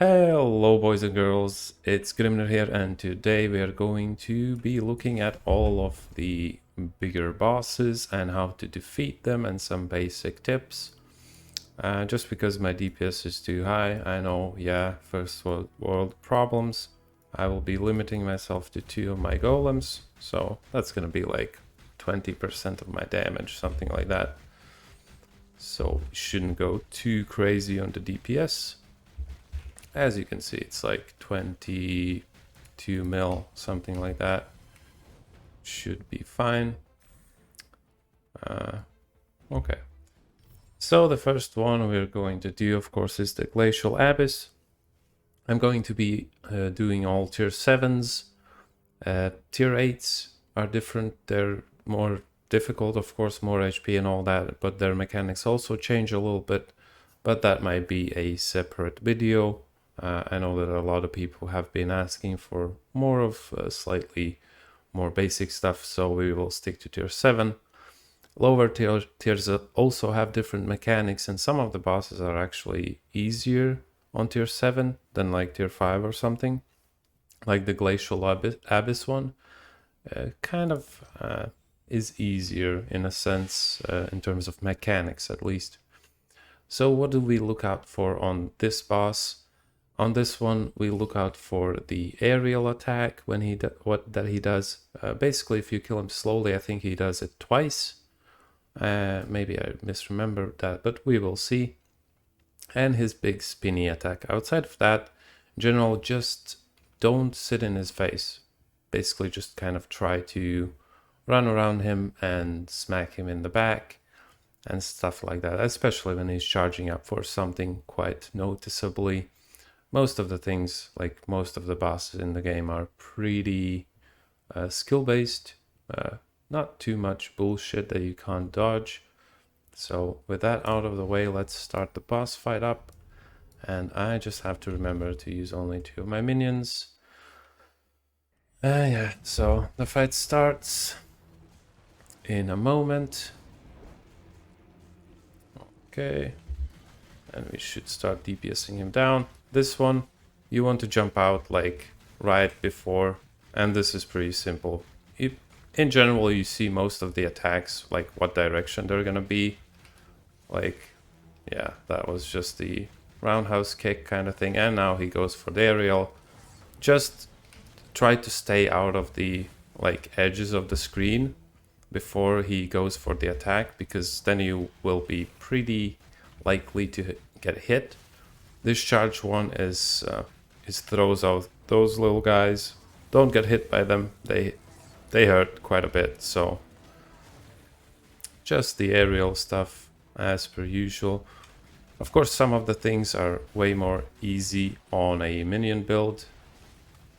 Hello boys and girls, it's Grimner here, and today we are going to be looking at all of the bigger bosses and how to defeat them and some basic tips. Just because my DPS is too high, I know, yeah, first world problems. I will be limiting myself to 2 of my golems, so that's gonna be like 20% of my damage, something like that. So shouldn't go too crazy on the DPS. As you can see, it's like 22 mil, something like that. Should be fine. Okay. So the first one we're going to do, of course, is the Glacial Abyss. I'm going to be doing all tier 7s. Tier 8s are different. They're more difficult, of course, more HP and all that, but their mechanics also change a little bit. But that might be a separate video. I know that a lot of people have been asking for more of slightly more basic stuff, so we will stick to tier 7. Lower tiers also have different mechanics, and some of the bosses are actually easier on tier 7 than like tier 5 or something. Like the Glacial Abyss one kind of is easier in a sense, in terms of mechanics at least. So what do we look out for on this boss? On this one, we look out for the aerial attack when he does. Basically, if you kill him slowly, I think he does it twice. Maybe I misremembered that, but we will see. And his big spinny attack. Outside of that, in general, just don't sit in his face. Basically, just kind of try to run around him and smack him in the back and stuff like that, especially when he's charging up for something quite noticeably. Most of the things, like most of the bosses in the game, are pretty skill-based. Not too much bullshit that you can't dodge. So with that out of the way, let's start the boss fight up. And I just have to remember to use only 2 of my minions. Yeah, so the fight starts in a moment. Okay. And we should start DPSing him down. This one, you want to jump out like right before, and this is pretty simple. In general, you see most of the attacks, like what direction they're gonna be. Like, yeah, that was just the roundhouse kick kind of thing, and now he goes for the aerial. Just try to stay out of the like edges of the screen before he goes for the attack, because then you will be pretty likely to get hit. This charge one is throws out those little guys. Don't get hit by them. They hurt quite a bit. So just the aerial stuff as per usual. Of course, some of the things are way more easy on a minion build.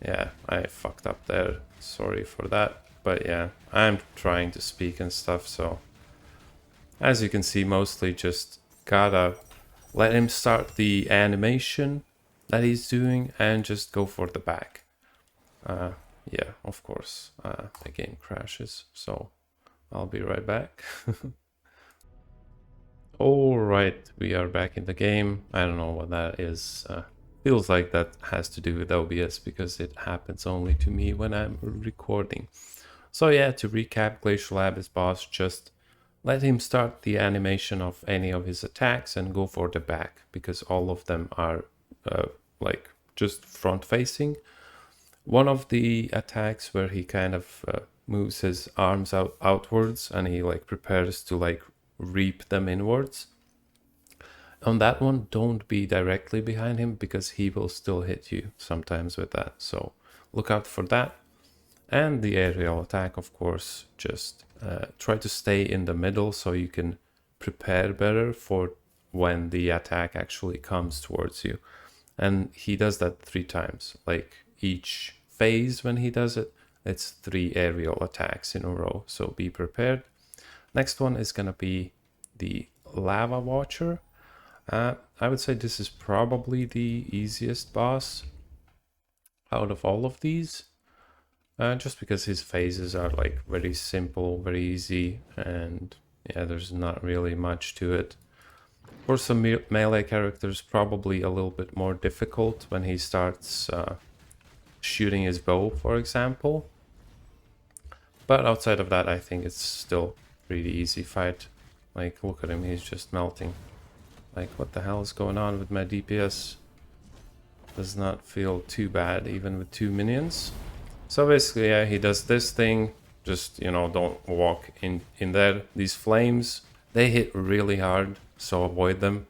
Yeah, I fucked up there. Sorry for that. But yeah, I'm trying to speak and stuff. So as you can see, mostly just gotta let him start the animation that he's doing and just go for the back. Yeah, of course, the game crashes, so I'll be right back. Alright, we are back in the game. I don't know what that is. Feels like that has to do with OBS because it happens only to me when I'm recording. So yeah, to recap, Glacial Abyss boss, just let him start the animation of any of his attacks and go for the back, because all of them are like just front facing. One of the attacks where he kind of moves his arms outwards and he like prepares to like reap them inwards. On that one, don't be directly behind him because he will still hit you sometimes with that. So look out for that. And the aerial attack, of course, just try to stay in the middle so you can prepare better for when the attack actually comes towards you. And he does that 3 times. Like each phase when he does it, it's 3 aerial attacks in a row. So be prepared. Next one is going to be the Lava Watcher. I would say this is probably the easiest boss out of all of these. Just because his phases are like very simple, very easy, and yeah, there's not really much to it. For some melee characters, probably a little bit more difficult when he starts shooting his bow, for example. But outside of that, I think it's still pretty easy fight. Like, look at him, he's just melting. Like, what the hell is going on with my DPS? Does not feel too bad, even with 2 minions. So basically, yeah, he does this thing. Just, you know, don't walk in there. These flames, they hit really hard, so avoid them.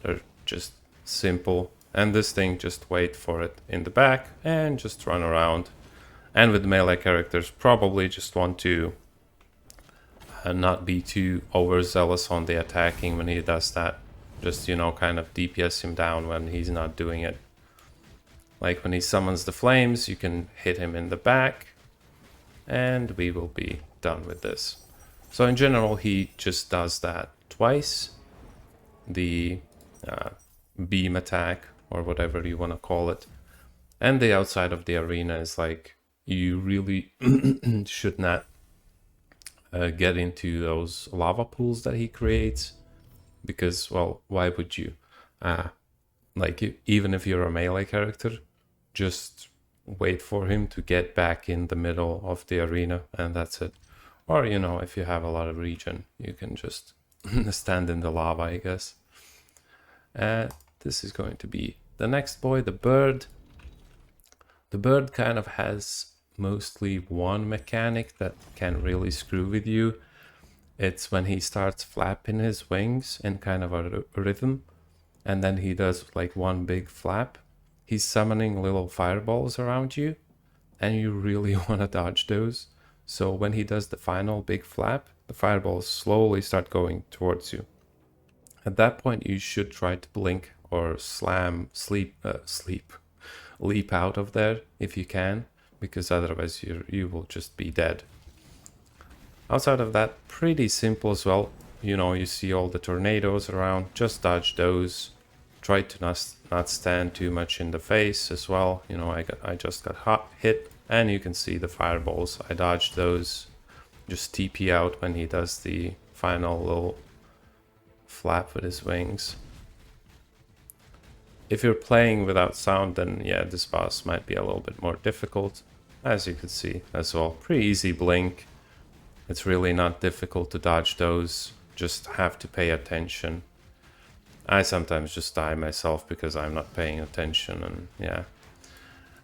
They're just simple. And this thing, just wait for it in the back and just run around. And with melee characters, probably just want to not be too overzealous on the attacking when he does that. Just, you know, kind of DPS him down when he's not doing it. Like when he summons the flames, you can hit him in the back and we will be done with this. So in general, he just does that twice. The beam attack, or whatever you want to call it. And the outside of the arena is like, you really should not get into those lava pools that he creates. Because, well, why would you? Like, even if you're a melee character, just wait for him to get back in the middle of the arena, and that's it. Or, you know, if you have a lot of regen, you can just stand in the lava, I guess. This is going to be the next boy, the bird. The bird kind of has mostly one mechanic that can really screw with you. It's when he starts flapping his wings in kind of a rhythm, and then he does like one big flap. He's summoning little fireballs around you, and you really want to dodge those. So when he does the final big flap, the fireballs slowly start going towards you. At that point, you should try to blink or leap out of there if you can, because otherwise you will just be dead. Outside of that, pretty simple as well. You know, you see all the tornadoes around, just dodge those. Try to not stand too much in the face as well. You know, I just got hit, and you can see the fireballs. I dodged those. Just TP out when he does the final little flap with his wings. If you're playing without sound, then yeah, this boss might be a little bit more difficult. As you can see as well, pretty easy blink. It's really not difficult to dodge those, just have to pay attention. I sometimes just die myself because I'm not paying attention, and yeah.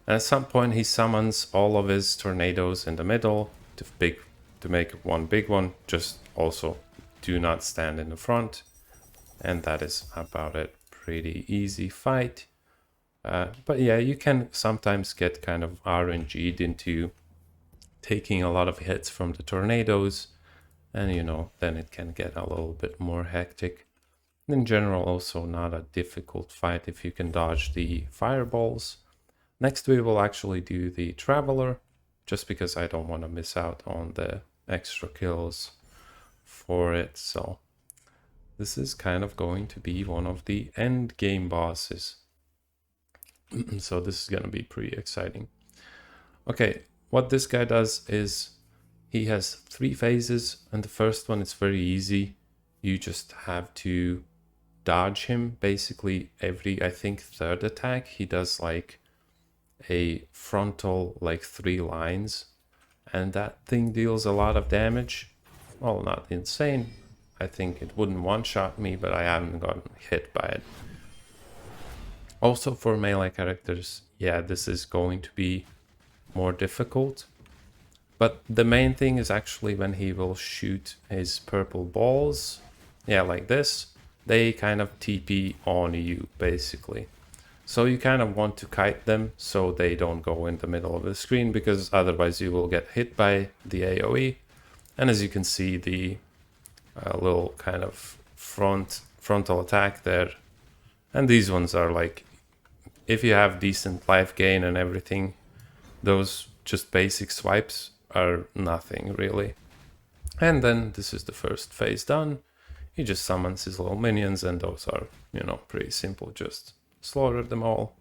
And at some point he summons all of his tornadoes in the middle to make one big one. Just also do not stand in the front. And that is about it. Pretty easy fight. But yeah, you can sometimes get kind of RNG'd into taking a lot of hits from the tornadoes, and you know, then it can get a little bit more hectic. In general, also not a difficult fight if you can dodge the fireballs. Next we will actually do the Traveler, just because I don't want to miss out on the extra kills for it. So this is kind of going to be one of the end game bosses. So this is going to be pretty exciting. Okay, what this guy does is he has 3 phases, and the first one is very easy. You just have to dodge him basically every, I think, 3rd attack. He does like a frontal, like 3 lines, and that thing deals a lot of damage. Well, not insane. I think it wouldn't one-shot me, but I haven't gotten hit by it. Also for melee characters, yeah, this is going to be more difficult. But the main thing is actually when he will shoot his purple balls, yeah, like this, they kind of TP on you, basically. So you kind of want to kite them so they don't go in the middle of the screen, because otherwise you will get hit by the AoE. And as you can see, the little kind of frontal attack there. And these ones are like, if you have decent life gain and everything, those just basic swipes are nothing really. And then this is the first phase done. He just summons his little minions, and those are, you know, pretty simple. Just slaughter them all.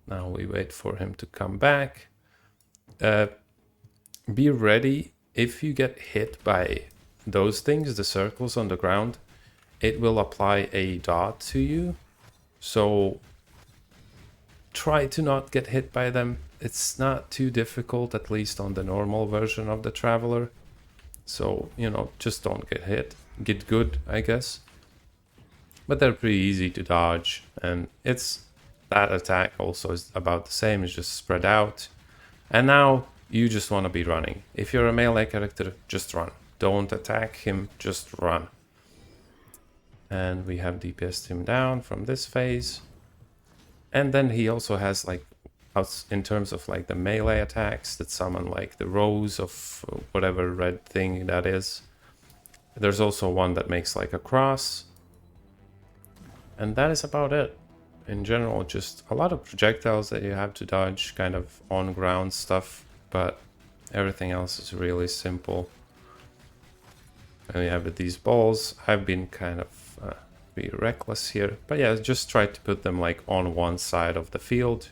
Now we wait for him to come back. Be ready if you get hit by those things, the circles on the ground. it will apply a dot to you. So try to not get hit by them. It's not too difficult, at least on the normal version of the Traveler. So, you know, just don't get hit. Get good, I guess. But they're pretty easy to dodge, and that attack also is about the same, it's just spread out. And now you just want to be running. If you're a melee character, just run. Don't attack him, just run. And we have DPS'd him down from this phase. And then he also has, like, in terms of like the melee attacks that summon like the rows of whatever red thing that is. There's also one that makes like a cross. And that is about it. In general, just a lot of projectiles that you have to dodge, kind of on ground stuff, but everything else is really simple. And you have these balls. I've been kind of be reckless here, but yeah, just try to put them like on one side of the field.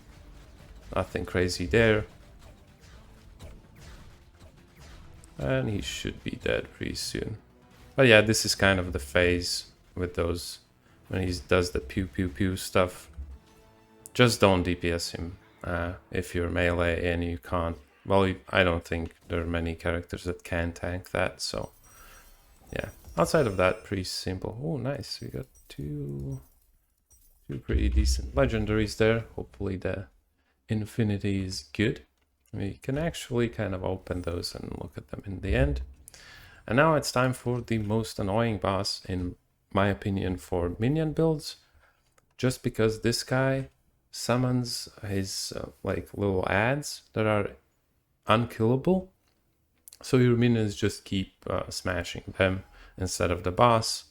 Nothing crazy there. And he should be dead pretty soon. But yeah, this is kind of the phase with those, when he does the pew pew pew stuff. Just don't DPS him if you're melee and you can't. Well, I don't think there are many characters that can tank that, so yeah. Outside of that, pretty simple. Oh, nice. We got two pretty decent legendaries there. Hopefully the Infinity is good. We can actually kind of open those and look at them in the end. And now it's time for the most annoying boss, in my opinion, for minion builds. Just because this guy summons his like little ads that are unkillable. So your minions just keep smashing them instead of the boss.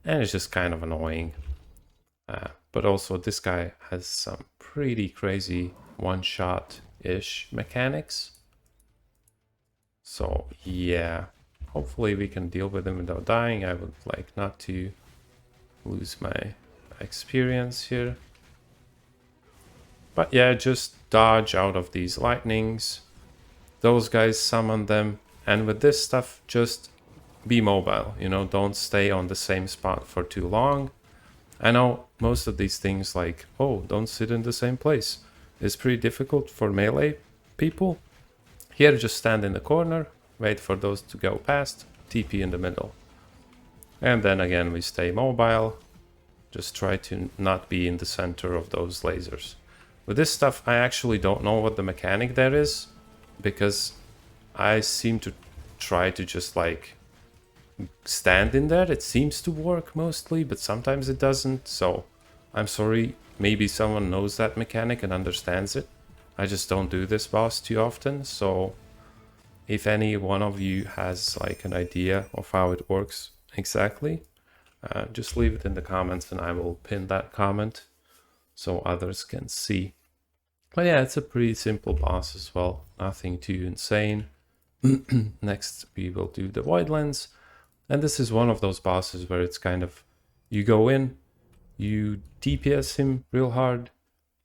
And it's just kind of annoying. But also this guy has some pretty crazy one-shot-ish mechanics. So yeah, hopefully we can deal with him without dying. I would like not to lose my experience here. But yeah, just dodge out of these lightnings. Those guys summon them. And with this stuff, just be mobile, you know, don't stay on the same spot for too long. I know most of these things like, oh, don't sit in the same place, is pretty difficult for melee people. Here, just stand in the corner, wait for those to go past, TP in the middle. And then again, we stay mobile. Just try to not be in the center of those lasers. With this stuff, I actually don't know what the mechanic there is, because I seem to try to just like stand in there. It seems to work mostly, but sometimes it doesn't. So I'm sorry, maybe someone knows that mechanic and understands it. I just don't do this boss too often. So if any one of you has like an idea of how it works exactly, just leave it in the comments and I will pin that comment so others can see. But yeah, it's a pretty simple boss as well. Nothing too insane. Next, we will do the Voidlands. And this is one of those bosses where it's kind of, you go in, you DPS him real hard,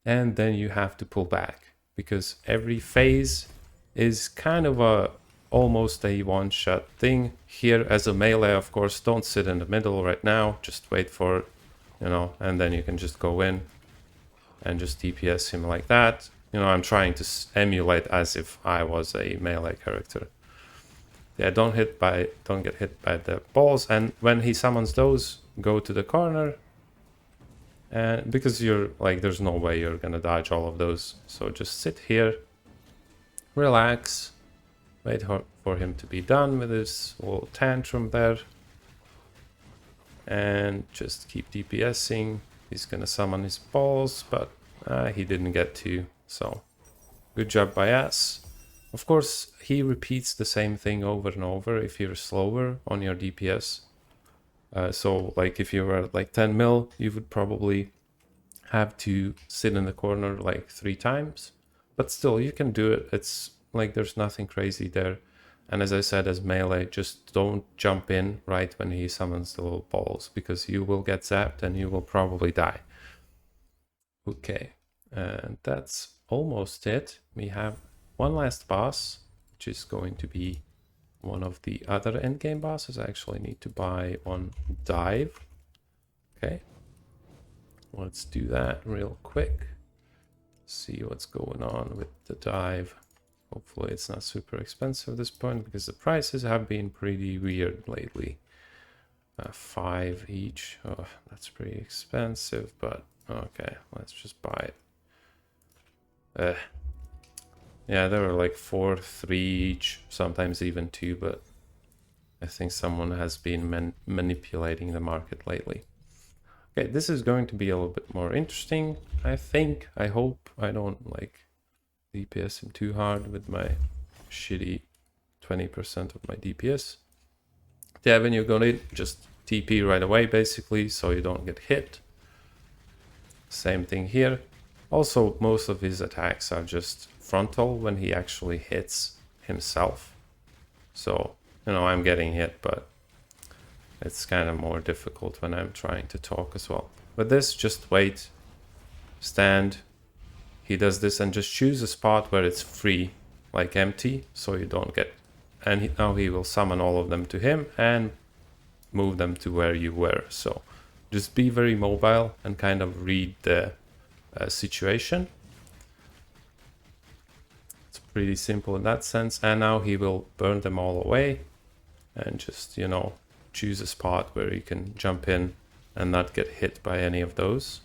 and then you have to pull back. Because every phase is kind of almost a one-shot thing. Here as a melee, of course, don't sit in the middle right now. Just wait for it, you know, and then you can just go in and just DPS him like that. You know, I'm trying to emulate as if I was a melee character. Yeah, don't get hit by the balls. And when he summons those, go to the corner. And because you're like, there's no way you're gonna dodge all of those. So just sit here, relax, wait for him to be done with his little tantrum there. And just keep DPSing. He's gonna summon his balls, but he didn't get to. So good job by us. Of course, he repeats the same thing over and over if you're slower on your DPS. So like if you were at like 10 mil, you would probably have to sit in the corner like 3 times. But still, you can do it. It's like there's nothing crazy there. And as I said, as melee, just don't jump in right when he summons the little balls, because you will get zapped and you will probably die. Okay, and that's almost it. We have one last boss, which is going to be one of the other endgame bosses. I actually need to buy one dive Okay. Let's do that real quick. See what's going on with the dive. Hopefully it's not super expensive at this point because the prices have been pretty weird lately. 5 each. Oh, that's pretty expensive, but okay, let's just buy it. Yeah, there were like 4, 3 each, sometimes even 2, but I think someone has been manipulating the market lately. Okay, this is going to be a little bit more interesting, I think. I hope I don't like DPS him too hard with my shitty 20% of my DPS. Yeah, when you're gonna just TP right away basically, so you don't get hit. Same thing here. Also, most of his attacks are just frontal when he actually hits himself. So, you know, I'm getting hit, but it's kind of more difficult when I'm trying to talk as well. With this, just wait, stand. He does this and just choose a spot where it's free, like empty, so you don't get... And now he will summon all of them to him and move them to where you were. So just be very mobile and kind of read the situation. It's pretty simple in that sense. And now he will burn them all away and just, you know, choose a spot where you can jump in and not get hit by any of those.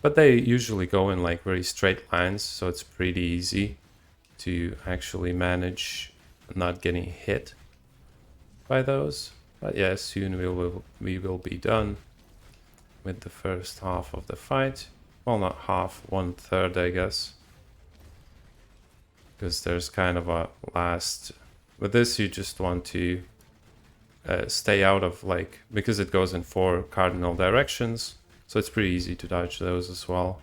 But they usually go in like very straight lines, so it's pretty easy to actually manage not getting hit by those. But yeah, soon we will be done with the first half of the fight. Well, not half, 1/3, I guess. Because there's kind of a last... With this, you just want to stay out of like... Because it goes in 4 cardinal directions, so it's pretty easy to dodge those as well.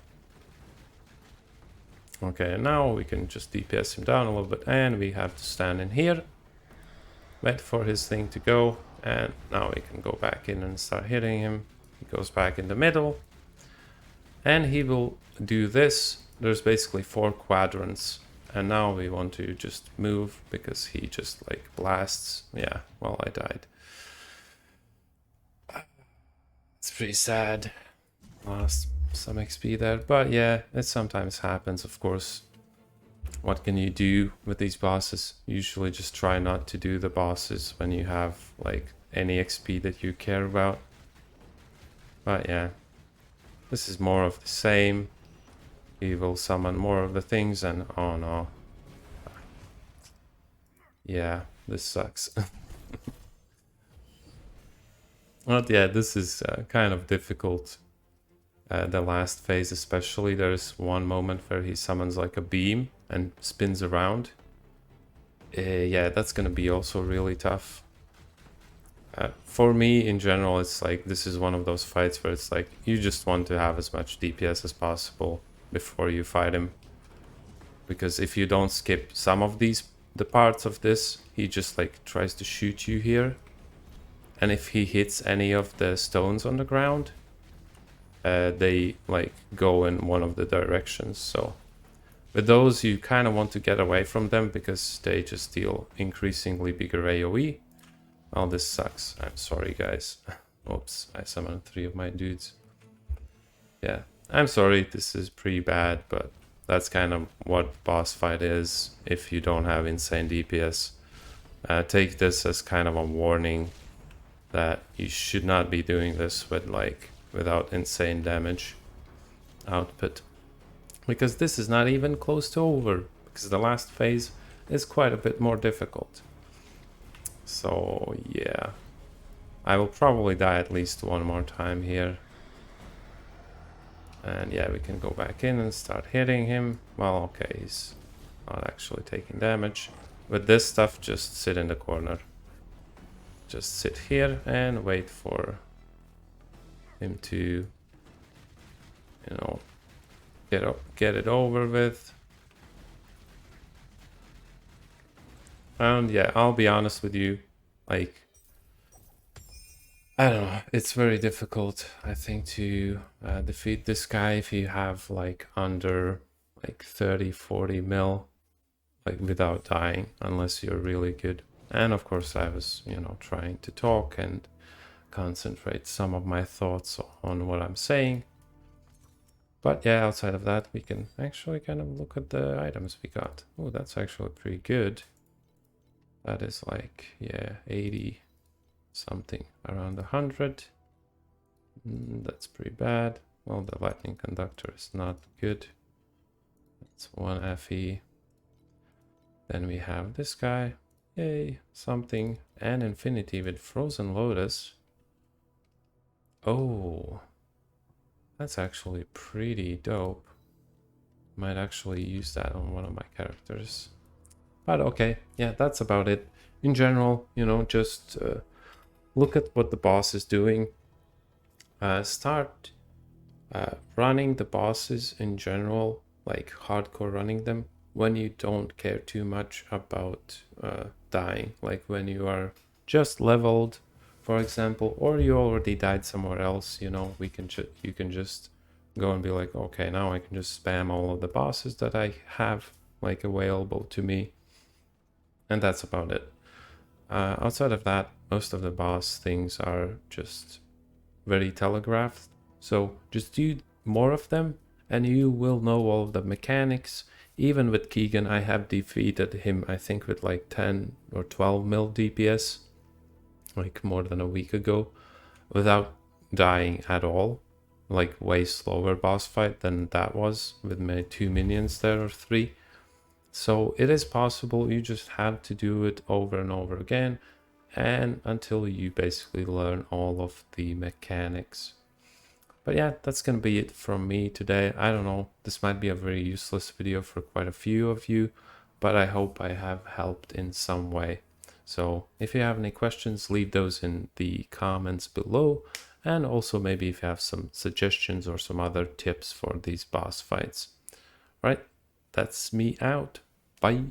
Okay, and now we can just DPS him down a little bit, and we have to stand in here, wait for his thing to go, and now we can go back in and start hitting him. He goes back in the middle, and he will do this. There's basically 4 quadrants, and now we want to just move because he just like blasts. Yeah, well, I died. It's pretty sad. Lost some XP there, but yeah, it sometimes happens, of course. What can you do with these bosses? Usually just try not to do the bosses when you have like any XP that you care about. But yeah, this is more of the same. He will summon more of the things and oh no. Yeah, this sucks. But yeah, this is kind of difficult. The last phase especially, there's one moment where he summons like a beam and spins around. Yeah, that's gonna be also really tough. For me, in general, it's like this is one of those fights where it's like you just want to have as much DPS as possible before you fight him. Because if you don't skip some of the parts of this, he just like tries to shoot you here. And if he hits any of the stones on the ground, they like go in one of the directions. So with those, you kind of want to get away from them because they just deal increasingly bigger AoE. Well, this sucks. I'm sorry, guys. Oops, I summoned 3 of my dudes. Yeah, I'm sorry, this is pretty bad, but that's kind of what boss fight is if you don't have insane DPS. Take this as kind of a warning that you should not be doing this with like without insane damage output, because this is not even close to over, because the last phase is quite a bit more difficult. So yeah, I will probably die at least one more time here. And yeah, we can go back in and start hitting him. Well, okay, he's not actually taking damage. With this stuff, just sit in the corner. Just sit here and wait for him to, you know, get it over with. And yeah, I'll be honest with you, like, I don't know, it's very difficult, I think, to defeat this guy if you have like under like 30-40 mil, like without dying, unless you're really good. And of course I was, you know, trying to talk and concentrate some of my thoughts on what I'm saying. But yeah, outside of that, we can actually kind of look at the items we got. Oh, that's actually pretty good. That is like, yeah, 80 something, around 100. That's pretty bad. Well, the lightning conductor is not good. That's 1 FE. Then we have this guy. Yay, something. And infinity with frozen lotus. Oh, that's actually pretty dope. Might actually use that on one of my characters. But okay, yeah, that's about it. In general, you know, just look at what the boss is doing. Start running the bosses in general, like hardcore running them, when you don't care too much about dying. Like when you are just leveled, for example, or you already died somewhere else, you know, you can just go and be like, okay, now I can just spam all of the bosses that I have like available to me. And that's about it. Outside of that, most of the boss things are just very telegraphed. So just do more of them and you will know all of the mechanics. Even with Keegan, I have defeated him, I think, with like 10 or 12 mil DPS, like more than a week ago, without dying at all. Like way slower boss fight than that was with my 2 minions there or 3. So it is possible, you just have to do it over and over again and until you basically learn all of the mechanics. But yeah, that's gonna be it from me today. I don't know, this might be a very useless video for quite a few of you, but I hope I have helped in some way. So if you have any questions, leave those in the comments below. And also maybe if you have some suggestions or some other tips for these boss fights. Right, that's me out. Bye.